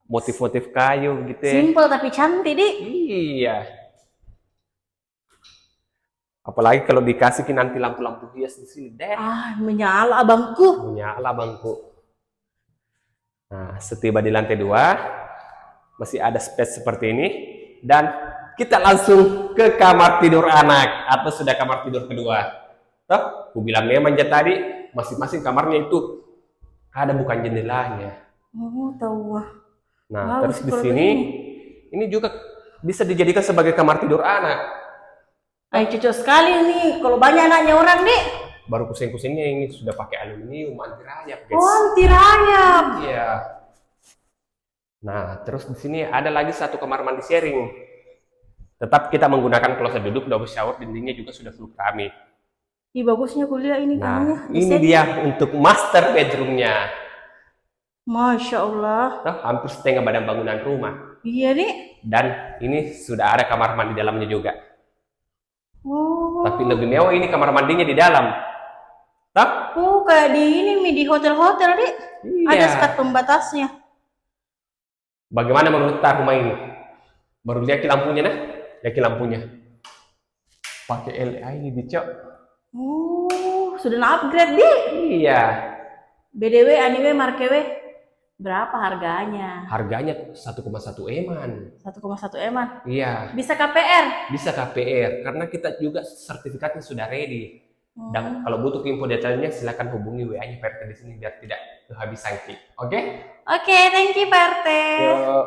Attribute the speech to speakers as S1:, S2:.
S1: motif-motif kayu gitu ya.
S2: Simple tapi cantik, Dik.
S1: Iya. Apalagi kalau dikasih nanti lampu-lampu hias di sini deh.
S2: Ah, menyala abangku.
S1: Menyala bangku. Nah, setiba di lantai 2 masih ada space seperti ini dan kita langsung ke kamar tidur anak atau sudah kamar tidur kedua. Toh, aku bilangnya manja tadi, masing-masing kamarnya itu ada bukan jendelanya.
S2: Oh, tahu.
S1: Nah,
S2: Bagus
S1: terus di
S2: kalau
S1: sini
S2: begini.
S1: ini juga bisa dijadikan sebagai kamar tidur anak.
S2: Ay, cocok sekali nih. Kalau banyak anaknya orang, Dik.
S1: Baru kusing-kusingnya ini sudah pakai aluminium anti rayap, guys.
S2: Oh, anti rayap.
S1: Iya. Nah, terus di sini ada lagi satu kamar mandi sharing. Tetap kita menggunakan kloset duduk, double shower, dindingnya juga sudah full keramik.
S2: Ih, bagusnya kuliah ini
S1: Nah,
S2: kamarnya.
S1: ini dia untuk master bedroomnya.
S2: Masya Allah.
S1: Nah, hampir setengah badan bangunan rumah.
S2: Iya, Dik.
S1: Dan ini sudah ada kamar mandi dalamnya juga.
S2: Oh.
S1: Tapi lebih mewah ini kamar mandinya di dalam. Nah,
S2: Oh, kayak di ini Mi, di hotel-hotel, Dik.
S1: iya.
S2: Ada sekat pembatasnya.
S1: Bagaimana menurut rumah ini? Baru lihat lampunya nah? Lihat lampunya. Pakai LED, Cok.
S2: Oh, sudah upgrade, Dik.
S1: Iya.
S2: BDW anime Markewe berapa harganya?
S1: Harganya 1,1 eman.
S2: 1,1 eman.
S1: Iya.
S2: Bisa KPR?
S1: Bisa KPR karena kita juga sertifikatnya sudah ready. Dan kalau butuh info detailnya silakan hubungi WA-nya PRT di sini biar tidak kehabisan ki. Oke?
S2: Oke, thank you Pak RT.
S1: Yuk.